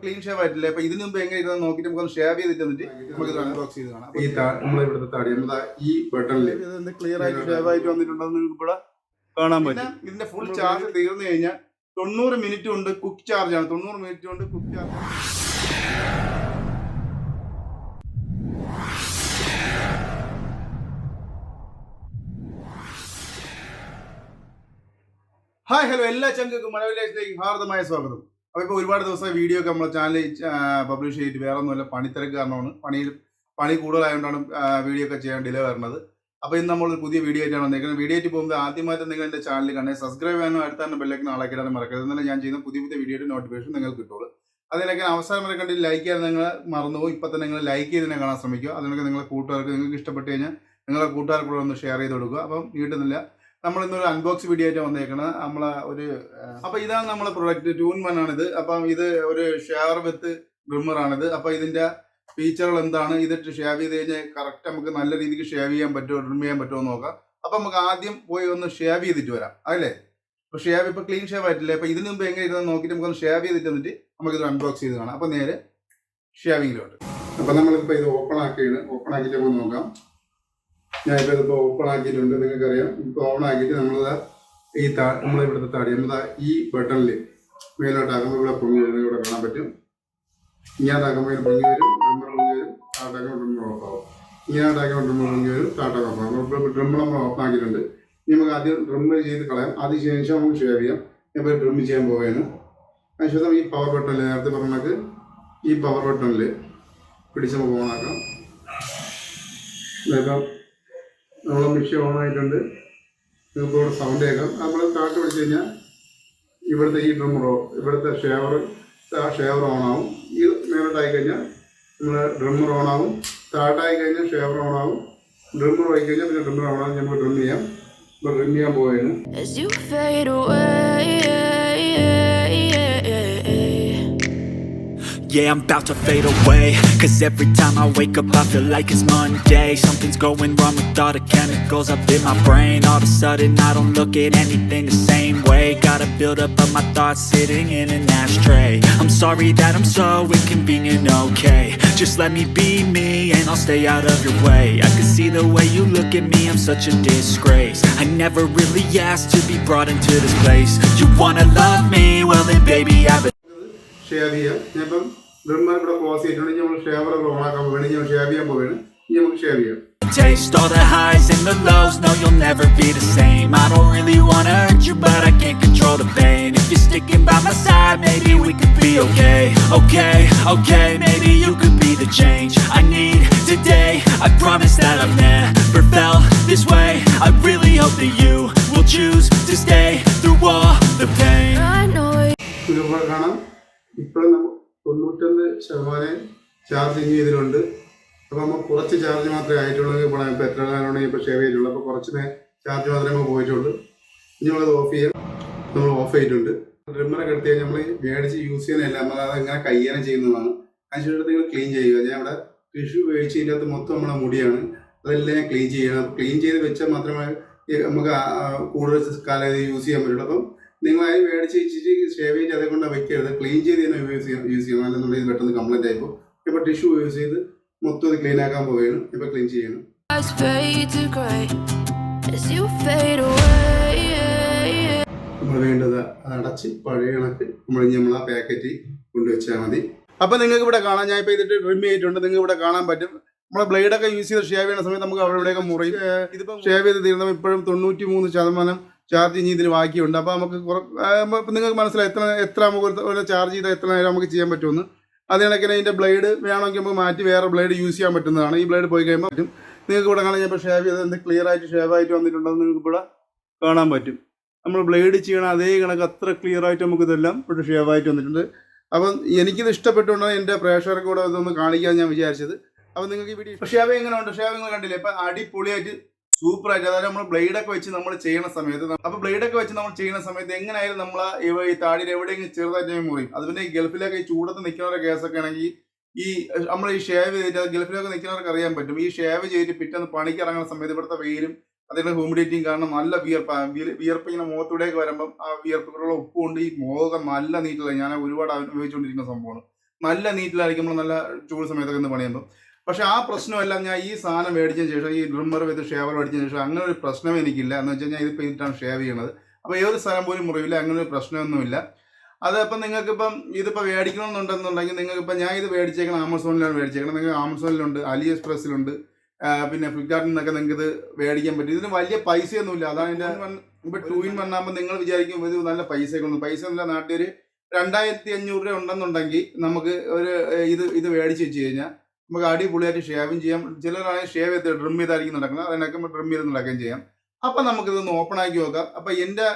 Clean shave ആയിട്ടില്ല. അപ്പൊ ഇതിന് മുമ്പ് എങ്ങനെ ഇരുന്ന് നോക്കിയിട്ട് നമുക്ക് ഷേവ് ചെയ്തിട്ട് നമുക്ക് അൺബോക്സ് ചെയ്ത് കാണാം. നമ്മളിവിടുത്തെ താടി ഈ ബട്ടണിൽ ക്ലിയർ ആയിട്ട് ഷേവ് ആയിട്ട് വന്നിട്ടുണ്ടെന്ന് നിങ്ങൾക്ക് ഇവിടെ കാണാൻ പറ്റും. ഇതിന്റെ ഫുൾ ചാർജ് തീർന്നു കഴിഞ്ഞാൽ 90 മിനിറ്റ് കൊണ്ട് കുക്ക് ചാർജ് ആണ്. 90 മിനിറ്റ് കൊണ്ട് കുക്ക് ചാർജ്. ഹായ് ഹലോ, എല്ലാ ചങ്കുക്കും മലയാളത്തിലേക്ക് ഹാർദമായ സ്വാഗതം. അപ്പോൾ ഇപ്പോൾ ഒരുപാട് ദിവസമായി വീഡിയോ ഒക്കെ നമ്മുടെ ചാനലിൽ പബ്ലിഷ് ചെയ്തിട്ട് വേറെ ഒന്നുമല്ല, പണിത്തിരക്ക് കാരണമാണ്. പണി കൂടുതലായതുകൊണ്ടാണ് വീഡിയോ ഒക്കെ ചെയ്യാൻ ഡിലേ വരുന്നത്. അപ്പോൾ ഇന്ന് നമ്മളൊരു പുതിയ വീഡിയോ ആയിട്ടാണ് വന്നേക്കുന്നത്. വീഡിയോ ആയിട്ട് പോകുമ്പോൾ ആദ്യമായിട്ട് നിങ്ങൾ എൻ്റെ ചാനൽ കണ്ടേ സബ്സ്ക്രൈബ് ചെയ്യാനും അടുത്ത തന്നെ ബെല്ലൈക്കൻ ആളാക്കിയിടാനും മറക്കരുത്. എന്നാലും ഞാൻ ചെയ്യുന്ന പുതിയ വീഡിയോയുടെ നോട്ടിഫിക്കേഷൻ നിങ്ങൾക്ക് കിട്ടുള്ളൂ. അതിനൊക്കെ അവസാനം വരെ കണ്ടിട്ട് ലൈക്ക് ചെയ്യാൻ നിങ്ങൾ മറന്നുപോകും. ഇപ്പം തന്നെ നിങ്ങൾ ലൈക്ക് ചെയ്തതിനെ കാണാൻ ശ്രമിക്കുക. അതിനൊക്കെ നിങ്ങളുടെ കൂട്ടുകാർക്ക് നിങ്ങൾക്ക് ഇഷ്ടപ്പെട്ട് കഴിഞ്ഞാൽ നിങ്ങളുടെ കൂട്ടുകാർക്ക് കൂടെ ഒന്ന് ഷെയർ ചെയ്ത് കൊടുക്കുക. അപ്പം വീട്ടുന്നില്ല, നമ്മളിന്നൊരു അൺബോക്സ് വീഡിയോ ആയിട്ട് വന്നേക്കുന്നത്. അപ്പോൾ ഇതാണ് നമ്മളെ പ്രൊഡക്റ്റ്. 2-in-1 ആണിത്. അപ്പം ഇത് ഒരു ഷെയർ വിത്ത് ട്രിമ്മറാണിത്. അപ്പോൾ ഇതിൻ്റെ ഫീച്ചറുകൾ എന്താണ്, ഇതിട്ട് ഷേവ് ചെയ്ത് കഴിഞ്ഞാൽ കറക്റ്റ് നമുക്ക് നല്ല രീതിക്ക് ഷേവ് ചെയ്യാൻ പറ്റുമോ ട്രിം ചെയ്യാൻ പറ്റുമോ എന്ന് നോക്കാം. അപ്പം നമുക്ക് ആദ്യം പോയി ഒന്ന് ഷേവ് ചെയ്തിട്ട് വരാം, അതല്ലേ? അപ്പോൾ ഷേവ് ഇപ്പോൾ ക്ലീൻ ഷേവ് ആയിട്ടില്ല. അപ്പോൾ ഇതിന് മുമ്പ് എങ്ങനെ ഇരുന്ന് നോക്കിയിട്ട് നമുക്കൊന്ന് ഷേവ് ചെയ്തിട്ട് വന്നിട്ട് നമുക്കിത് അൺബോക്സ് ചെയ്ത് കാണാം. അപ്പോൾ നേരെ ഷേവിങ്ങിലോട്ട്. അപ്പോൾ നമ്മളിപ്പോൾ ഇത് ഓപ്പൺ ആക്കിയിട്ട് നമുക്ക് നോക്കാം. ഞാനിപ്പോൾ ഇതിപ്പോൾ ഓപ്പൺ ആക്കിയിട്ടുണ്ട്. നിങ്ങൾക്കറിയാം, ഇപ്പോൾ ഓപ്പൺ ആക്കിയിട്ട് നമ്മളിവിടുത്തെ താടി ഈ ബട്ടണിൽ മേലോട്ടാക്കുമ്പോൾ ഇവിടെ പൊങ്ങി വരുന്നത് ഇവിടെ കാണാൻ പറ്റും. ഇങ്ങോട്ടാക്കുമ്പോൾ ഇത് പൊങ്ങി വരും, ഡ്രിമ്മർ പൊങ്ങി വരും, താട്ടാക്കുമ്പോൾ ഡ്രിമ്മർ ഓഫാവും. ഇങ്ങോട്ടാക്കുമ്പോൾ ഡ്രിമ്മർ പൊങ്ങി വരും, താട്ടാക്ക് ഓഫാവും. അപ്പോൾ ഡ്രിമ്മർ നമ്മൾ ഓപ്പൺ ആക്കിയിട്ടുണ്ട്. ഇനി നമുക്ക് ആദ്യം ഡ്രിമ്മർ ചെയ്ത് കളയാം. അതിനുശേഷം നമുക്ക് ഷേവ് ചെയ്യാം. ഇപ്പോൾ ഡ്രിമ്മ് ചെയ്യാൻ പോവുകയാണ്. അതിനുശേഷം ഈ പവർ ബട്ടണിൽ നേരത്തെ പറഞ്ഞാൽ ഈ പവർ ബട്ടണിൽ പിടിച്ച് നമുക്ക് ഓണാക്കാം. ഇപ്പം നമ്മളെ മെഷീൻ ഓണായിട്ടുണ്ട്. നിങ്ങൾക്ക് ഇവിടെ സൗണ്ട് കേൾക്കാം. നമ്മൾ താട്ട് പിടിച്ച് കഴിഞ്ഞാൽ ഇവിടുത്തെ ഈ ഡ്രിമ്മറോ ഇവിടുത്തെ ഷേവർ ഓണാവും. ഇത് മേലോട്ടായി കഴിഞ്ഞാൽ നമ്മൾ ഡ്രിമ്മർ ഓണാവും. താട്ടായി കഴിഞ്ഞാൽ ഷേവർ ഓണാവും. ഡ്രിമ്മർ ആയി കഴിഞ്ഞാൽ പിന്നെ ഡ്രിമ്മർ ഓണാവും. നമുക്ക് ഡ്രിം ചെയ്യാം. ഇപ്പോൾ ഡ്രിം ചെയ്യാൻ പോവുകയാണ്. Yeah, I'm about to fade away. Cause every time I wake up I feel like it's Monday. Something's going wrong with all the chemicals up in my brain. All of a sudden I don't look at anything the same way. Gotta build up of my thoughts sitting in an ashtray. I'm sorry that I'm so inconvenient, okay? Just let me be me and I'll stay out of your way. I can see the way you look at me, I'm such a disgrace. I never really asked to be brought into this place. You wanna love me? Well then baby I've shave ചെയ്യാം. ഞാനിപ്പം trimmer ഇവിടെ close ചെയ്തിട്ടുണ്ട്. നമ്മൾ ഷേവറൊക്കെ ഓണാക്കാൻ വേണ്ടി ഞാൻ shave ചെയ്യാൻ പോവുകയാണ്. ഇനി നമുക്ക് ഷേവ് ചെയ്യാം. Taste all the highs and the lows, no you'll never be the same. I don't really wanna hurt you but I can't control the pain. If you're sticking by my side, maybe we could be okay. Okay, maybe you could be the change I need today. I promise that I've never felt this way. I really hope that you will choose to stay through all the pain. നിങ്ങൾക്ക് കാണാം, ഇപ്പോഴും നമുക്ക് 91% charging ചെയ്തിട്ടുണ്ട്. അപ്പോൾ നമ്മൾ കുറച്ച് charge മാത്രമേ ആയിട്ടുള്ളൂ. ഇപ്പോൾ എത്ര കാലമാണെങ്കിൽ ഇപ്പോൾ ഷേവ് ചെയ്തിട്ടുള്ളൂ. അപ്പോൾ കുറച്ച് ചാർജ് മാത്രമേ നമ്മൾ പോയിട്ടുള്ളൂ. ഇനി നമ്മളത് ഓഫ് ചെയ്യാം. നമ്മൾ ഓഫ് ചെയ്തിട്ടുണ്ട്. ഡ്രിമ്മറൊക്കെ എടുത്ത് കഴിഞ്ഞാൽ നമ്മൾ മേടിച്ച് യൂസ് ചെയ്യുന്നതല്ല, നമ്മൾ അതങ്ങനെ കയ്യാനം ചെയ്യുന്നതാണ്. അതിനുശേഷം നിങ്ങൾ ക്ലീൻ ചെയ്യുക. ഞാൻ ഇവിടെ ടിഷ്യൂ ഉപയോഗിച്ച് ഇതിനകത്ത് മൊത്തം നമ്മുടെ മുടിയാണ്, അതെല്ലാം ഞാൻ ക്ലീൻ ചെയ്യണം. ക്ലീൻ ചെയ്ത് വെച്ചാൽ മാത്രമേ നമുക്ക് കൂടുതൽ കാലം യൂസ് ചെയ്യാൻ പറ്റുള്ളൂ. അപ്പം നിങ്ങൾ അതിന് മേടിച്ച് വെച്ചിട്ട് ഷേവ് ചെയ്ത് അതേ കൊണ്ട് വെക്കരുത്. ക്ലീൻ ചെയ്ത് തന്നെ യൂസ് ചെയ്യണം. അല്ലെന്നുണ്ടെങ്കിൽ ഇത് പെട്ടെന്ന് കംപ്ലൈൻറ്റ് ആയിപ്പോൾ. ഇപ്പോൾ ടിഷ്യൂ യൂസ് ചെയ്ത് മൊത്തം ഇത് ക്ലീൻ ആക്കാൻ പോവുകയാണ്. ഇപ്പോൾ ക്ലീൻ ചെയ്യണം. നമ്മൾ വേണ്ടത് അടച്ച് പഴയ കണക്ക് നമ്മൾ ആ പാക്കറ്റ് കൊണ്ടുവച്ചാൽ മതി. അപ്പോൾ നിങ്ങൾക്ക് ഇവിടെ കാണാം, ഞാൻ ഇപ്പോൾ ഇതിട്ട് ട്രിം ചെയ്തിട്ടുണ്ട്. നിങ്ങൾക്ക് ഇവിടെ കാണാൻ പറ്റും. നമ്മളെ ബ്ലേഡൊക്കെ യൂസ് ചെയ്ത് ഷേവ് ചെയ്യുന്ന സമയത്ത് നമുക്ക് അവിടെ ഇവിടെയൊക്കെ മുറിയും. ഇതിപ്പോൾ ഷേവ് ചെയ്ത് തീർന്നപ്പോൾ ഇപ്പോഴും 93% ചാർജ് ഇനി ഇതിന് ബാക്കിയുണ്ട്. അപ്പോൾ നമുക്ക് നിങ്ങൾക്ക് മനസ്സിലായി എത്ര നമുക്ക് ഒരു ചാർജ് ചെയ്താൽ എത്ര നേരം നമുക്ക് ചെയ്യാൻ പറ്റുമെന്ന്. അത് കണക്കിന് അതിൻ്റെ ബ്ലേഡ് വേണമെങ്കിൽ നമുക്ക് മാറ്റി വേറെ ബ്ലേഡ് യൂസ് ചെയ്യാൻ പറ്റുന്നതാണ്. ഈ ബ്ലേഡ് പോയി കഴിയുമ്പോൾ പറ്റും. നിങ്ങൾക്ക് ഇവിടെ കാണാൻ ഞാൻ ഇപ്പോൾ ഷേവ് ചെയ്ത് ക്ലിയർ ആയിട്ട് ഷേവ് ആയിട്ട് വന്നിട്ടുണ്ടെന്ന് നിങ്ങൾക്ക് ഇവിടെ കാണാൻ പറ്റും. നമ്മൾ ബ്ലേഡ് ചെയ്യണം അതേ കണക്ക് അത്ര ക്ലിയർ ആയിട്ട് നമുക്കിതെല്ലാം ഇവിടെ ഷേവ് ആയിട്ട് വന്നിട്ടുണ്ട്. അപ്പം എനിക്കിത് ഇഷ്ടപ്പെട്ടുകൊണ്ടാണ് എൻ്റെ പ്രേക്ഷകർക്ക് കൂടെ ഇതൊന്ന് കാണിക്കാൻ ഞാൻ വിചാരിച്ചത്. അപ്പോൾ നിങ്ങൾക്ക് ഈ വീഡിയോ ഷേവ് എങ്ങനെ ഉണ്ട്, ഷേവ് നിങ്ങൾ കണ്ടില്ലേ? ഇപ്പം അടിപൊളിയായിട്ട് സൂപ്പറായിട്ട്. അതായത് നമ്മൾ ബ്ലേഡൊക്കെ വെച്ച് നമ്മൾ ചെയ്യുന്ന സമയത്ത്, അപ്പോൾ ബ്ലേഡൊക്കെ വെച്ച് നമ്മൾ ചെയ്യുന്ന സമയത്ത് എങ്ങനെയായാലും നമ്മൾ ഈ താടിയിൽ എവിടെയെങ്കിലും ചെറുതായിട്ട് മുറിയും. അത് പിന്നെ ഈ ഗൾഫിലൊക്കെ ഈ ചൂടത്ത് നിൽക്കുന്നവരുടെ കേസൊക്കെ ആണെങ്കിൽ ഈ നമ്മൾ ഈ ഷേവ് ചെയ്തിട്ട് ഗൾഫിലൊക്കെ നിൽക്കുന്നവർക്ക് അറിയാൻ പറ്റും. ഈ ഷേവ് ചെയ്തിട്ട് പിറ്റേന്ന് പണിക്ക് ഇറങ്ങുന്ന സമയത്ത് ഇവിടുത്തെ വെയിലും അതേപോലെ ഹ്യൂമിഡിറ്റിയും കാരണം നല്ല വിയർപ്പ് ഇങ്ങനെ മുഖത്തൂടെയൊക്കെ വരുമ്പം ആ വിയർപ്പിലുള്ള ഉപ്പുകൊണ്ട് ഈ മുഖമൊക്കെ നല്ല നീറ്റുള്ളത്. ഞാൻ ഒരുപാട് അനുഭവിച്ചുകൊണ്ടിരിക്കുന്ന സംഭവമാണ്. നല്ല നീറ്റിലായിരിക്കും നമ്മൾ നല്ല ചൂട് സമയത്തൊക്കെ ഒന്ന് പണിയുമ്പോൾ. പക്ഷെ ആ പ്രശ്നമെല്ലാം ഞാൻ ഈ സാധനം മേടിച്ചതിന് ശേഷം, ഈ ഡ്രിമ്മർ വിത്ത് ഷേവർ മേടിച്ചതിന് ശേഷം അങ്ങനെ ഒരു പ്രശ്നം എനിക്കില്ല. എന്ന് വെച്ച് കഴിഞ്ഞാൽ ഇതിപ്പോൾ ഇതിട്ടാണ് ഷേവ് ചെയ്യണത്. അപ്പോൾ ഏതൊരു സ്ഥലം പോലും മുറിവില്ല, അങ്ങനെ ഒരു പ്രശ്നമൊന്നുമില്ല. അതപ്പം നിങ്ങൾക്കിപ്പം ഇതിപ്പോൾ മേടിക്കണമെന്നുണ്ടെന്നുണ്ടെങ്കിൽ നിങ്ങൾക്കിപ്പോൾ ഞാൻ ഇത് മേടിച്ചേക്കണം ആമസോണിലാണ് മേടിച്ചേക്കണം. നിങ്ങൾക്ക് ആമസോണിലുണ്ട്, അലി എക്സ്പ്രസ്സിലുണ്ട്, പിന്നെ ഫ്ലിപ്കാർട്ടിൽ നിന്നൊക്കെ നിങ്ങൾക്ക് ഇത് മേടിക്കാൻ പറ്റും. ഇതിന് വലിയ പൈസയൊന്നുമില്ല. അതാണ് എൻ്റെ ഇപ്പോൾ 2-in-1 ആകുമ്പോൾ നിങ്ങൾ വിചാരിക്കും ഇത് നല്ല പൈസയൊക്കെ പൈസ ഒന്നുമില്ല. നാട്ടിൽ ഒരു 2500 രൂപ ഉണ്ടെന്നുണ്ടെങ്കിൽ നമുക്ക് ഒരു ഇത് മേടിച്ച് വെച്ച് കഴിഞ്ഞാൽ നമുക്ക് അടിപൊളിയായിട്ട് ഷേവും ചെയ്യാം. ചിലരാണെങ്കിൽ ഷേവ് ചെയ്ത് ഡ്രിം ചെയ്തായിരിക്കും നടക്കുന്നത്, അതിനൊക്കെ ഡ്രിം ചെയ്ത് നടക്കുകയും ചെയ്യാം. അപ്പം നമുക്കിതൊന്ന് ഓപ്പൺ ആക്കി നോക്കാം. അപ്പം എൻ്റെ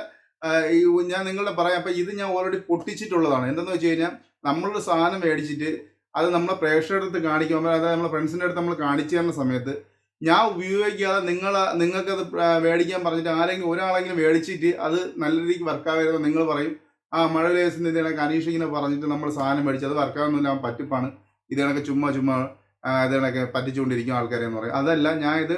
ഞാൻ നിങ്ങളുടെ പറയാം. അപ്പം ഇത് ഞാൻ ഓൾറെഡി പൊട്ടിച്ചിട്ടുള്ളതാണ്. എന്തെന്ന് വെച്ച് കഴിഞ്ഞാൽ നമ്മളൊരു സാധനം മേടിച്ചിട്ട് അത് നമ്മളെ പ്രേക്ഷകരുടെ അടുത്ത് കാണിക്കുമ്പോൾ, അതായത് നമ്മളെ ഫ്രണ്ട്സിൻ്റെ അടുത്ത് നമ്മൾ കാണിച്ചു തരുന്ന സമയത്ത് ഞാൻ ഉപയോഗിക്കാതെ നിങ്ങൾക്കത് മേടിക്കാൻ പറഞ്ഞിട്ട് ഒരാളെങ്കിലും മേടിച്ചിട്ട് അത് നല്ല രീതിക്ക് വർക്കാവുന്നത് നിങ്ങൾ പറയും, ആ മഴ ലേസിൻ്റെ ഇതിനൊക്കെ അനീഷിങ്ങനെ പറഞ്ഞിട്ട് നമ്മൾ സാധനം മേടിച്ച് അത് വർക്കാവുന്നില്ല, പറ്റിപ്പാണ്, ഇതിനൊക്കെ ചുമ്മാ ഇതിനൊക്കെ പറ്റിച്ചുകൊണ്ടിരിക്കും ആൾക്കാരെ എന്ന് പറയും. അതല്ല, ഞാൻ ഇത്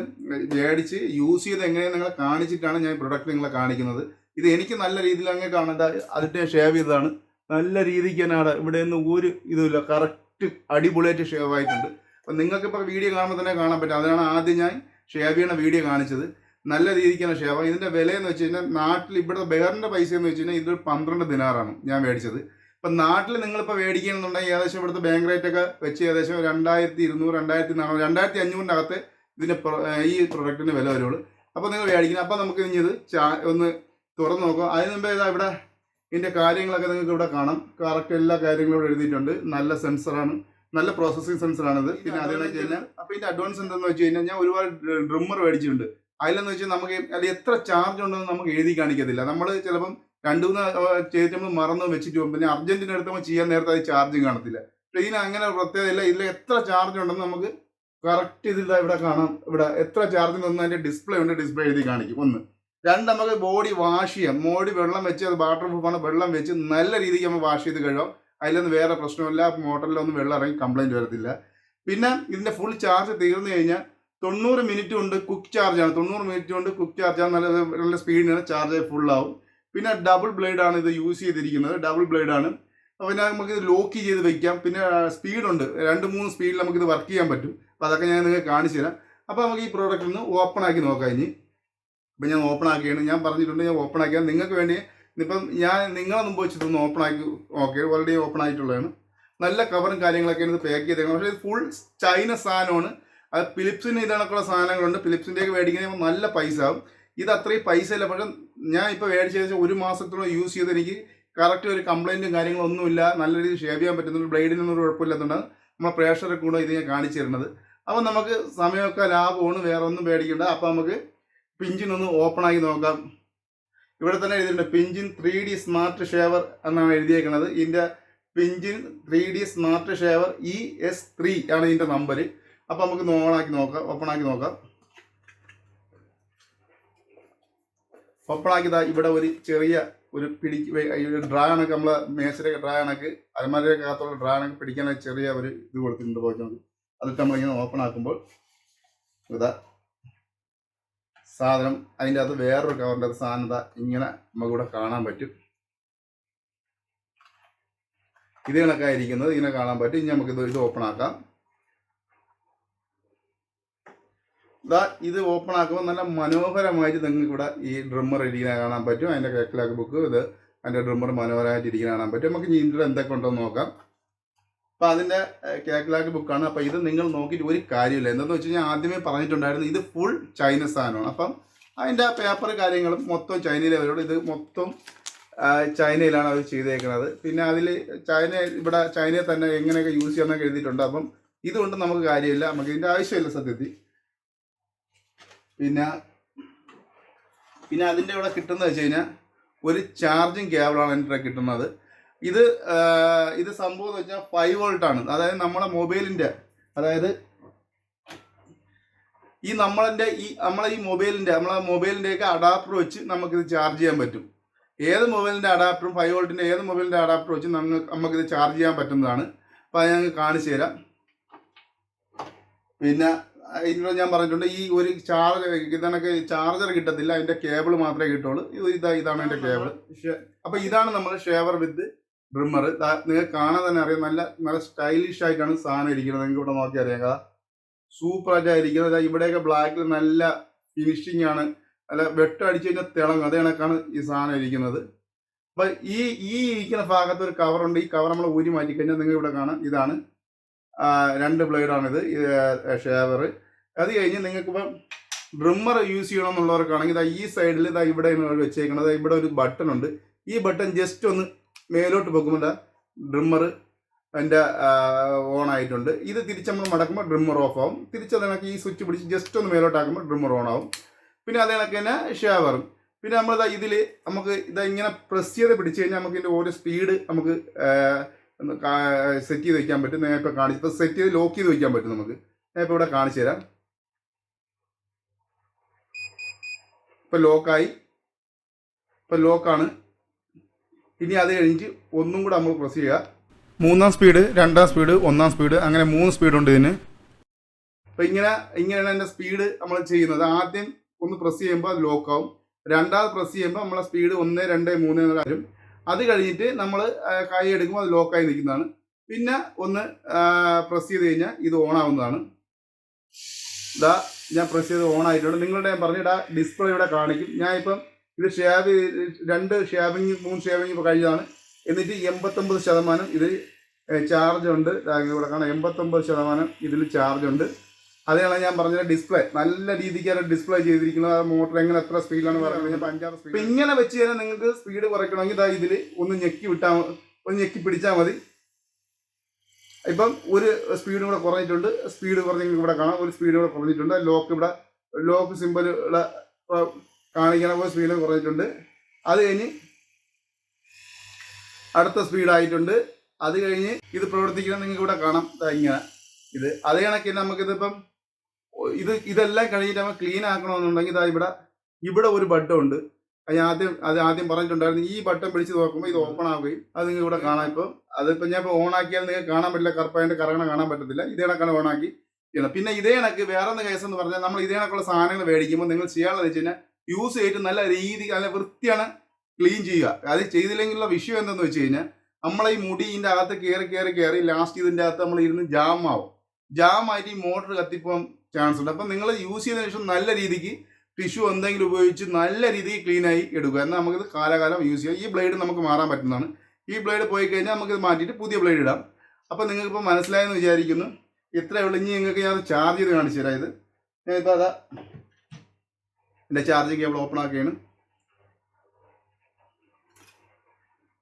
മേടിച്ച് യൂസ് ചെയ്ത് എങ്ങനെയാണ് നിങ്ങളെ കാണിച്ചിട്ടാണ് ഞാൻ പ്രൊഡക്റ്റ് നിങ്ങളെ കാണിക്കുന്നത്. ഇത് എനിക്ക് നല്ല രീതിയിൽ അങ്ങനെ കാണേണ്ട, അതിട്ട് ഷേവ് ചെയ്തതാണ്. നല്ല രീതിക്ക് തന്നെയാണ്, ഇവിടെ ഒന്നും ഒരു ഇതുമില്ല, കറക്റ്റ് അടിപൊളിയായിട്ട് ഷേവ് ആയിട്ടുണ്ട്. അപ്പം നിങ്ങൾക്കിപ്പോൾ വീഡിയോ കാണുമ്പോൾ തന്നെ കാണാൻ പറ്റും. അതാണ് ആദ്യം ഞാൻ ഷേവ് ചെയ്യണ വീഡിയോ കാണിച്ചത്. നല്ല രീതിക്കാണ് ഷേവ്. ഇതിൻ്റെ വിലയെന്ന് വെച്ച് കഴിഞ്ഞാൽ നാട്ടിൽ ഇവിടെ ബെയറിൻ്റെ പൈസ എന്ന് വെച്ച് കഴിഞ്ഞാൽ ഇത് 12 ദിനാറാണ് ഞാൻ മേടിച്ചത്. ഇപ്പം നാട്ടിൽ നിങ്ങളിപ്പോൾ മേടിക്കുകയാണെന്നുണ്ടെങ്കിൽ ഏകദേശം ഇവിടുത്തെ ബാങ്ക് റേറ്റൊക്കെ വെച്ച് ഏകദേശം 2200, 2400, 2500 ഇതിൻ്റെ ഈ പ്രൊഡക്റ്റിന് വില വരുള്ളൂ. അപ്പോൾ നിങ്ങൾ മേടിക്കണം. അപ്പോൾ നമുക്ക് ഇനി ഇത് ഒന്ന് തുറന്ന് നോക്കാം. അതിന് മുമ്പേ ഇതാ ഇവിടെ ഇതിൻ്റെ കാര്യങ്ങളൊക്കെ നിങ്ങൾക്ക് ഇവിടെ കാണാം. കറക്റ്റ് എല്ലാ കാര്യങ്ങളും ഇവിടെ എഴുതിയിട്ടുണ്ട്. നല്ല സെൻസറാണ്, നല്ല പ്രോസസ്സിങ് സെൻസറാണിത്. പിന്നെ അതിനൊക്കെ കഴിഞ്ഞാൽ അപ്പോൾ ഇതിൻ്റെ അഡ്വാൻസ് എന്തെന്ന് വെച്ച് കഴിഞ്ഞാൽ ഞാൻ ഒരുപാട് ഡ്രിമ്മർ മേടിച്ചിട്ടുണ്ട്. അതിലെന്ന് വെച്ചാൽ നമുക്ക് അതിൽ എത്ര ചാർജ് ഉണ്ടെന്ന് നമുക്ക് എഴുതി കാണിക്കത്തില്ല. നമ്മൾ ചിലപ്പം 2-3 ചെയ്തിട്ട് നമ്മൾ മറന്ന് വെച്ചിട്ട് പോകും. പിന്നെ അർജന്റിൻ്റെ അടുത്ത് നമ്മൾ ചെയ്യാൻ നേരത്തെ അത് ചാർജും കാണത്തില്ല. പക്ഷേ ഇതിന് അങ്ങനെ പ്രത്യേകത ഇല്ല. ഇതിൽ എത്ര ചാർജ് ഉണ്ടെന്ന് നമുക്ക് കറക്റ്റ് ഇതിൽ ഇവിടെ കാണാം. ഇവിടെ എത്ര ചാർജ് ഉണ്ടെന്ന് അതിൻ്റെ ഡിസ്പ്ലേ ഉണ്ട്, ഡിസ്പ്ലേ എഴുതി കാണിക്കും. 1. 2, നമുക്ക് ബോഡി വാഷ് ചെയ്യാം. വെള്ളം വെച്ച് അത് വാട്ടർ പ്രൂഫാണ്, വെള്ളം വെച്ച് നല്ല രീതിക്ക് നമ്മൾ വാഷ് ചെയ്ത് കഴിയാം. അതിലൊന്നും വേറെ പ്രശ്നമില്ല, മോട്ടറിലൊന്നും വെള്ളം ഇറങ്ങി കംപ്ലൈൻറ്റ് വരത്തില്ല. പിന്നെ ഇതിൻ്റെ ഫുൾ ചാർജ് തീർന്നു കഴിഞ്ഞാൽ 90 മിനിറ്റ് കൊണ്ട് കുക്ക് ചാർജാണ്. 90 മിനിറ്റ് കൊണ്ട് കുക്ക് ചാർജാണ്. നല്ല സ്പീഡിനാണ് ചാർജ് ഫുള്ളാവും. പിന്നെ ഡബിൾ ബ്ലേഡാണ് ഇത് യൂസ് ചെയ്തിരിക്കുന്നത്, ഡബിൾ ബ്ലേഡാണ്. പിന്നെ നമുക്കിത് ലോക്ക് ചെയ്ത് വെക്കാം. പിന്നെ സ്പീഡുണ്ട്, 2-3 സ്പീഡിൽ നമുക്കിത് വർക്ക് ചെയ്യാൻ പറ്റും. അപ്പോൾ അതൊക്കെ ഞാൻ നിങ്ങൾക്ക് കാണിച്ചു തരാം. അപ്പോൾ നമുക്ക് ഈ പ്രോഡക്റ്റ് ഒന്ന് ഓപ്പൺ ആക്കി നോക്കാം ഇനി. അപ്പം ഞാൻ ഓപ്പൺ ആക്കിയാണ്, ഞാൻ പറഞ്ഞിട്ടുണ്ട് ഞാൻ ഓപ്പൺ ആക്കിയാൽ നിങ്ങൾക്ക് വേണ്ടി. ഇപ്പം ഞാൻ നിങ്ങളെ മുമ്പ് വെച്ചിട്ടൊന്ന് ഓപ്പൺ ആക്കി ഓക്കെ, ഓൾറെഡി ഓപ്പൺ ആയിട്ടുള്ളതാണ്. നല്ല കവറും കാര്യങ്ങളൊക്കെയാണ് ഇത് പാക്ക് ചെയ്തേക്കുന്നത്. പക്ഷേ ഇത് ഫുൾ ചൈന സാധനമാണ്. അത് ഫിലിപ്സിന് ഇതിനൊക്കെയുള്ള സാധനങ്ങളുണ്ട്. ഫിലിപ്സിൻ്റെയൊക്കെ മേടിക്കുന്നത് നല്ല പൈസ ആവും. ഇത് അത്രയും പൈസ ഇല്ല. പക്ഷേ ഞാൻ ഇപ്പോൾ മേടിച്ച ശേഷം 1 മാസത്തോളം യൂസ് ചെയ്ത് എനിക്ക് കറക്റ്റ് ഒരു കംപ്ലൈൻറ്റും കാര്യങ്ങളൊന്നുമില്ല. നല്ല രീതിയിൽ ഷേവ് ചെയ്യാൻ പറ്റുന്നുണ്ട്. ബ്ലേഡിനൊന്നും ഒരു കുഴപ്പമില്ലാത്തതുകൊണ്ടാണ് നമ്മളെ പ്രേക്ഷകരെ കൂടെ ഇത് ഞാൻ കാണിച്ചു തരുന്നത്. അപ്പോൾ നമുക്ക് സമയമൊക്കെ ലാഭമാണ്, വേറെ ഒന്നും മേടിക്കേണ്ട. അപ്പോൾ നമുക്ക് പിഞ്ചിനൊന്ന് ഓപ്പൺ ആക്കി നോക്കാം. ഇവിടെ തന്നെ എഴുതിയിട്ടുണ്ട് പിഞ്ചിൻ 3D സ്മാർട്ട് ഷേവർ എന്നാണ് എഴുതിയേക്കുന്നത്. ഇതിൻ്റെ പിഞ്ചിൻ 3D സ്മാർട്ട് ഷേവർ ES3 ആണ് ഇതിൻ്റെ നമ്പർ. അപ്പോൾ നമുക്ക് ഓപ്പൺ ആക്കി നോക്കാം. ഓപ്പൺ ആക്കിയതാ ഇവിടെ ഒരു ചെറിയ ഒരു ഡ്രാ കണക്ക്, നമ്മളെ മേശയുടെ ഡ്രാ കണക്ക്, അലമാരയുടെ അകത്തുള്ള ഡ്രാ കണക്ക് പിടിക്കാൻ ചെറിയ ഒരു ഇത് കൊടുത്തിട്ടുണ്ട്. പോയി അതിട്ട് നമ്മളിങ്ങനെ ഓപ്പൺ ആക്കുമ്പോൾ ഇതാ സാധനം, അതിൻ്റെ അകത്ത് വേറൊരു കവറിൻ്റെ അത് സാധനം ഇതാ ഇങ്ങനെ നമുക്കിവിടെ കാണാൻ പറ്റും. ഇത് കണക്കായിരിക്കുന്നത് ഇങ്ങനെ കാണാൻ പറ്റും. ഇനി നമുക്കിത് ഓപ്പൺ ആക്കാം. ഇത് ഓപ്പൺ ആക്കുമ്പോൾ നല്ല മനോഹരമായിട്ട് നിങ്ങൾക്ക് ഇവിടെ ഈ ഡ്രിമ്മർ ഇരിക്കുന്ന കാണാൻ പറ്റും. അതിൻ്റെ കാറ്റലോഗ് ബുക്ക്, ഇത് അതിൻ്റെ ഡ്രിമ്മർ മനോഹരമായിട്ട് ഇരിക്കുന്ന കാണാൻ പറ്റും. നമുക്ക് ഇതിൻ്റെ എന്തൊക്കെ ഉണ്ടോ എന്ന് നോക്കാം. അപ്പോൾ അതിൻ്റെ കാറ്റലോഗ് ബുക്കാണ്. അപ്പോൾ ഇത് നിങ്ങൾ നോക്കിയിട്ട് ഒരു കാര്യമില്ല. എന്താണെന്ന് വെച്ച് കഴിഞ്ഞാൽ ആദ്യമേ പറഞ്ഞിട്ടുണ്ടായിരുന്നു ഇത് ഫുൾ ചൈന സാധനമാണ്. അപ്പം അതിൻ്റെ പേപ്പർ കാര്യങ്ങളും മൊത്തം ചൈനയിലെ വരുള്ളൂ. ഇത് മൊത്തം ചൈനയിലാണ് അവർ ചെയ്തേക്കുന്നത്. പിന്നെ അതിൽ ഇവിടെ ചൈനയിൽ തന്നെ എങ്ങനെയൊക്കെ യൂസ് ചെയ്യാമെന്നൊക്കെ എഴുതിയിട്ടുണ്ട്. അപ്പം ഇതുകൊണ്ട് നമുക്ക് കാര്യമില്ല, നമുക്ക് ഇതിൻ്റെ ആവശ്യമില്ല സത്യത്തിൽ. പിന്നെ അതിൻ്റെ ഇവിടെ കിട്ടുന്നത് വെച്ച് കഴിഞ്ഞാൽ ഒരു ചാർജിങ് കേബിളാണ് എൻ്റെ കിട്ടുന്നത്. ഇത് സംഭവം എന്ന് വെച്ചാൽ 5 വോൾട്ട് ആണ്. അതായത് നമ്മളെ മൊബൈലിൻ്റെ, അതായത് നമ്മളെ മൊബൈലിൻ്റെയൊക്കെ അഡാപ്റ്റർ വെച്ച് നമുക്കിത് ചാർജ് ചെയ്യാൻ പറ്റും. ഏത് മൊബൈലിൻ്റെ അഡാപ്റ്ററും 5 വോൾട്ടിൻ്റെ ഏത് മൊബൈലിൻ്റെ അഡാപ്റ്റർ വെച്ച് നമുക്കിത് ചാർജ് ചെയ്യാൻ പറ്റുന്നതാണ്. അപ്പോൾ അത് ഞങ്ങൾക്ക് കാണിച്ചു തരാം. പിന്നെ ഇതിലൂടെ ഞാൻ പറഞ്ഞിട്ടുണ്ട് ഈ ഒരു ചാർജർ കിട്ടത്തില്ല, അതിൻ്റെ കേബിൾ മാത്രമേ കിട്ടുള്ളൂ. ഇതാണ് അതിൻ്റെ കേബിൾ. അപ്പോൾ ഇതാണ് നമ്മൾ ഷേവർ വിത്ത് ഡ്രിമ്മർ. നിങ്ങൾക്ക് കാണാൻ തന്നെ അറിയാം, നല്ല നല്ല സ്റ്റൈലിഷ് ആയിട്ടാണ് സാധനം ഇരിക്കുന്നത്. നിങ്ങൾക്ക് ഇവിടെ നോക്കി അറിയാം, സൂപ്പർ ആയിട്ടായിരിക്കുന്നത്. ഇവിടെയൊക്കെ ബ്ലാക്കിൽ നല്ല ഫിനിഷിംഗ് ആണ്, അല്ല വെട്ടം അടിച്ചു കഴിഞ്ഞാൽ തിളങ്ങും. അതേ കണക്കാണ് ഈ സാധനം ഇരിക്കുന്നത്. അപ്പം ഈ ഇരിക്കുന്ന ഭാഗത്ത് ഒരു കവറുണ്ട്. ഈ കവർ നമ്മൾ ഊരി മാറ്റി കഴിഞ്ഞാൽ നിങ്ങൾ ഇവിടെ കാണാം, ഇതാണ് 2 ബ്ലേഡാണിത്, ഷേവർ. അത് കഴിഞ്ഞ് നിങ്ങൾക്കിപ്പം ഡ്രിമ്മർ യൂസ് ചെയ്യണമെന്നുള്ളവർക്കാണെങ്കിൽ ഈ സൈഡിൽ ഇവിടെ വെച്ചേക്കുന്നത്, ഇവിടെ ഒരു ബട്ടൺ ഉണ്ട്. ഈ ബട്ടൺ ജസ്റ്റ് ഒന്ന് മേലോട്ട് വെക്കുമ്പോൾ ഡ്രിമ്മർ അതിൻ്റെ ഓൺ ആയിട്ടുണ്ട്. ഇത് തിരിച്ച് നമ്മൾ മടക്കുമ്പോൾ ഡ്രിമ്മർ ഓഫ് ആവും. തിരിച്ചത് കണക്ക് ഈ സ്വിച്ച് പിടിച്ച് ജസ്റ്റ് ഒന്ന് മേലോട്ടാക്കുമ്പോൾ ഡ്രിമ്മർ ഓൺ ആവും. പിന്നെ അതേ കണക്ക് തന്നെ ഷേവറും. പിന്നെ നമ്മൾ ഇതിൽ നമുക്ക് ഇങ്ങനെ പ്രസ് ചെയ്ത് പിടിച്ച് കഴിഞ്ഞാൽ നമുക്ക് ഇതിൻ്റെ ഓരോ സ്പീഡ് നമുക്ക് സെറ്റ് ചെയ്ത് വയ്ക്കാൻ പറ്റും. ഞാൻ ഇപ്പോൾ കാണിച്ചു, ഇപ്പോൾ സെറ്റ് ചെയ്ത് ലോക്ക് ചെയ്ത് വയ്ക്കാൻ പറ്റും നമുക്ക്. ഞാൻ ഇപ്പോൾ ഇവിടെ കാണിച്ചു തരാം. ഇപ്പോൾ ലോക്കായി, ഇപ്പോൾ ലോക്കാണ്. ഇനി അത് കഴിഞ്ഞിട്ട് ഒന്നും കൂടെ നമ്മൾ പ്രസ് ചെയ്യുക. 3-ാം സ്പീഡ്, 2-ാം സ്പീഡ്, 1-ാം സ്പീഡ്, അങ്ങനെ 3 സ്പീഡുണ്ട് ഇതിന്. അപ്പോൾ ഇങ്ങനെയാണ് അതിൻ്റെ സ്പീഡ് നമ്മൾ ചെയ്യുന്നത്. ആദ്യം ഒന്ന് പ്രസ് ചെയ്യുമ്പോൾ അത് ലോക്കാവും. 2ാമത് പ്രസ് ചെയ്യുമ്പോൾ നമ്മളെ സ്പീഡ് 1, 2, 3 വരും. അത് കഴിഞ്ഞിട്ട് നമ്മൾ കൈ എടുക്കുമ്പോൾ അത് ലോക്കായി നിൽക്കുന്നതാണ്. പിന്നെ ഒന്ന് പ്രസ് ചെയ്ത് കഴിഞ്ഞാൽ ഇത് ഓണാവുന്നതാണ്. ഞാൻ പ്രസ് ചെയ്ത് ഓൺ ആയിട്ടുണ്ട്. നിങ്ങളുടെ ഞാൻ പറഞ്ഞിട്ട് ഡിസ്പ്ലേ ഇവിടെ കാണിക്കും. ഞാൻ ഇപ്പം ഇത് 2 ഷേവിങ് 3 ഷേവിങ് ഇപ്പോൾ കഴിഞ്ഞതാണ്. എന്നിട്ട് 89% ഇത് ചാർജ് ഉണ്ട്. ഇവിടെ കാണാം, 89% ഇതിൽ ചാർജ് ഉണ്ട്. അതാണ് ഞാൻ പറഞ്ഞ ഡിസ്പ്ലേ നല്ല രീതിക്ക് ഡിസ്പ്ലേ ചെയ്തിരിക്കുന്നത്. ആ മോട്ടർ എങ്ങനെ എത്ര സ്പീഡിലാണ് പറയുന്നത്, 5-6 സ്പീഡ്. ഇപ്പം ഇങ്ങനെ വെച്ച് കഴിഞ്ഞാൽ നിങ്ങൾക്ക് സ്പീഡ് കുറയ്ക്കണമെങ്കിൽ ഇതിൽ ഒന്ന് ഞെക്കി പിടിച്ചാൽ മതി. ഇപ്പം ഒരു സ്പീഡ് കൂടെ കുറഞ്ഞിട്ടുണ്ട്. സ്പീഡ് കുറഞ്ഞ് ഇവിടെ കാണാം, ഒരു സ്പീഡ് കൂടെ കുറഞ്ഞിട്ടുണ്ട്. ലോക്ക് സിമ്പിൾ കാണിക്കണ പോലെ സ്പീഡ് കുറഞ്ഞിട്ടുണ്ട്. അത് കഴിഞ്ഞ് അടുത്ത സ്പീഡായിട്ടുണ്ട്. അത് കഴിഞ്ഞ് ഇത് പ്രവർത്തിക്കണം, നിങ്ങൾക്ക് ഇവിടെ കാണാം ഇങ്ങനെ ഇത്. അതേ കണക്കിന് നമുക്കിതിപ്പം ഇതെല്ലാം കഴിഞ്ഞിട്ട് നമ്മൾ ക്ലീൻ ആക്കണമെന്നുണ്ടെങ്കിൽ ഇവിടെ ഒരു ബട്ടൺ ഉണ്ട്. അത് ആദ്യം പറഞ്ഞിട്ടുണ്ടായിരുന്നു. ഈ ബട്ടൺ പിടിച്ച് നോക്കുമ്പോൾ ഇത് ഓപ്പൺ ആവുകയും അത് നിങ്ങൾക്ക് ഇവിടെ കാണാം. അതിപ്പോൾ ഞാൻ ഇപ്പോൾ ഓൺ ആക്കിയാൽ നിങ്ങൾക്ക് കാണാൻ പറ്റില്ല, കറുപ്പായതിൻ്റെ കറങ്ങണ കാണാൻ പറ്റത്തില്ല. ഇതേ കണക്കാണ് ഓൺ ആക്കി ചെയ്യണം. പിന്നെ ഇതേ കണക്ക് വേറൊന്ന് കേസ് എന്ന് പറഞ്ഞാൽ, നമ്മൾ ഇതേ കണക്കുള്ള സാധനങ്ങൾ മേടിക്കുമ്പോൾ നിങ്ങൾ ചെയ്യാനുള്ളത് വെച്ച് കഴിഞ്ഞാൽ യൂസ് ചെയ്തിട്ട് നല്ല രീതി നല്ല വൃത്തിയാണ് ക്ലീൻ ചെയ്യുക. അത് ചെയ്തില്ലെങ്കിലുള്ള വിഷയം എന്തെന്ന് വെച്ച് കഴിഞ്ഞാൽ നമ്മളെ ഈ മുടിൻ്റെ അകത്ത് കയറി ലാസ്റ്റ് ഇതിൻ്റെ അകത്ത് നമ്മൾ ഇരുന്ന് ജാമായിട്ട് ഈ മോട്ടർ കത്തിപ്പോകാൻ ചാൻസ് ഉണ്ട്. അപ്പം നിങ്ങൾ യൂസ് ചെയ്തതിനു ശേഷം നല്ല രീതിക്ക് ടിഷ്യൂ എന്തെങ്കിലും ഉപയോഗിച്ച് നല്ല രീതിക്ക് ക്ലീനായി എടുക്കുക. എന്നാൽ നമുക്കിത് കാലകാലം യൂസ് ചെയ്യാം. ഈ ബ്ലേഡ് നമുക്ക് മാറാൻ പറ്റുന്നതാണ്. ഈ ബ്ലേഡ് പോയി കഴിഞ്ഞാൽ നമുക്കിത് മാറ്റിയിട്ട് പുതിയ ബ്ലേഡ് ഇടാം. അപ്പോൾ നിങ്ങൾക്കിപ്പോൾ മനസ്സിലായെന്ന് വിചാരിക്കുന്നു. ഇത്രയേ ഉള്ളൂ. ഇനി നിങ്ങൾക്ക് ഞാൻ ചാർജ് ചെയ്ത് കാണിച്ചു തരാം. ഇത് ഞാനിപ്പോൾ എൻ്റെ ചാർജിങ് കേബിൾ ഓപ്പൺ ആക്കുകയാണ്.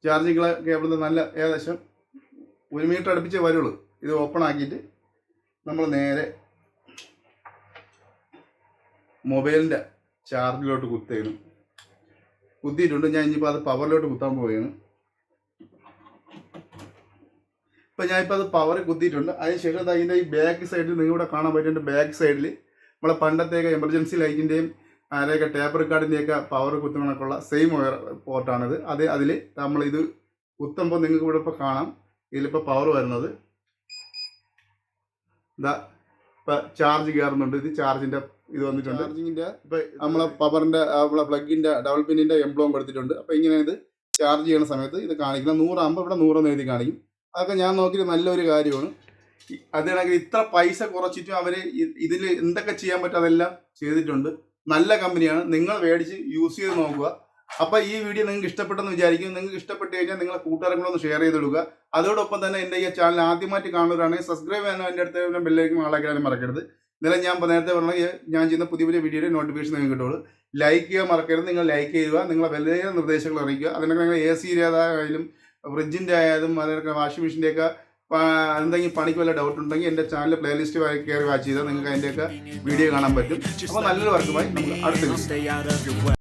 ചാർജിങ് കേബിൾ നല്ല ഏകദേശം 1 മീറ്റർ അടുപ്പിച്ചേ വരുള്ളൂ. ഇത് ഓപ്പൺ ആക്കിയിട്ട് നമ്മൾ നേരെ മൊബൈലിൻ്റെ ചാർജിലോട്ട് കുത്തിയിട്ടുണ്ട്. ഞാൻ ഇനിയിപ്പോൾ അത് പവറിലോട്ട് കുത്താൻ പോവുകയാണ്. ഇപ്പം ഞാനിപ്പോൾ അത് പവർ കുത്തിയിട്ടുണ്ട്. അതിനുശേഷം അതിൻ്റെ ഈ ബാക്ക് സൈഡിൽ നിങ്ങളിവിടെ കാണാൻ പറ്റും. ബാക്ക് സൈഡിൽ നമ്മളെ പണ്ടത്തേക്ക് എമർജൻസി ലൈറ്റിൻ്റെയും അതിലേക്ക് ടേപ്പ് റെക്കോർഡിൻ്റെയൊക്കെ പവർ കുത്തുന്നതിനൊക്കെയുള്ള സെയിം പോർട്ടാണിത്. അതിൽ നമ്മളിത് കുത്തുമ്പോൾ നിങ്ങൾക്ക് ഇവിടെ ഇപ്പോൾ കാണാം, ഇതിലിപ്പോൾ പവർ വരുന്നത് ഇപ്പം ചാർജ് കയറുന്നുണ്ട്. ഇത് ചാർജിൻ്റെ ഇത് വന്നിട്ടുണ്ട്. ചാർജിങ്ങിൻ്റെ ഇപ്പം നമ്മളെ നമ്മളെ പ്ലഗിൻ്റെ ഡബിൾ പിന്നിൻ്റെ എംബ്ലോം കൊടുത്തിട്ടുണ്ട്. അപ്പോൾ ഇങ്ങനെ ഇത് ചാർജ് ചെയ്യുന്ന സമയത്ത് ഇത് കാണിക്കണം. 100 ആകുമ്പോൾ ഇവിടെ 100 എന്ന് എഴുതി കാണിക്കും. അതൊക്കെ ഞാൻ നോക്കിയിട്ട് നല്ലൊരു കാര്യമാണ്. അതിനാണെങ്കിൽ ഇത്ര പൈസ കുറച്ചിട്ടും അവർ ഇതിൽ എന്തൊക്കെ ചെയ്യാൻ പറ്റും അതെല്ലാം ചെയ്തിട്ടുണ്ട്. നല്ല കമ്പനിയാണ്. നിങ്ങൾ മേടിച്ച് യൂസ് ചെയ്ത് നോക്കുക. അപ്പോൾ ഈ വീഡിയോ നിങ്ങൾക്ക് ഇഷ്ടപ്പെട്ടെന്ന് വിചാരിക്കും. നിങ്ങൾക്ക് ഇഷ്ടപ്പെട്ട് കഴിഞ്ഞാൽ നിങ്ങളെ കൂട്ടുകാരെങ്കിലും ഷെയർ ചെയ്തിടുക. അതോടൊപ്പം തന്നെ എൻ്റെ ഈ ചാനൽ ആദ്യമായിട്ട് കാണുന്നവരാണെങ്കിൽ സബ്സ്ക്രൈബ് ചെയ്യാനും എൻ്റെ അടുത്ത് ബെല്ലേക്ക് ആളാക്കാനും മറക്കരുത്. ഇന്നലെ ഞാൻ നേരത്തെ പറഞ്ഞ ഞാൻ ചെയ്യുന്ന പുതിയ വീഡിയോയുടെ നോട്ടിഫിക്കേഷൻ നിങ്ങൾക്ക് കിട്ടുള്ളൂ. ലൈക്ക് ചെയ്യാൻ മറക്കരുത്. നിങ്ങൾ ലൈക്ക് ചെയ്യുക, നിങ്ങളെ വലിയ നിർദ്ദേശങ്ങൾ അറിയിക്കുക. അതിനൊക്കെ നിങ്ങൾ AC ആയാലും ഫ്രിഡ്ജിൻ്റെ ആയാലും അതിനൊക്കെ വാഷിംഗ് മെഷീൻ്റെയൊക്കെ എന്തെങ്കിലും പണിക്ക് വല്ല ഡൗട്ട് ഉണ്ടെങ്കിൽ എൻ്റെ ചാനൽ പ്ലേലിസ്റ്റ് കയറി വാച്ച് ചെയ്താൽ നിങ്ങൾക്ക് അതിൻ്റെയൊക്കെ വീഡിയോ കാണാൻ പറ്റും. അപ്പോൾ നല്ലൊരു വർക്കുമായി നമുക്ക് അടുത്ത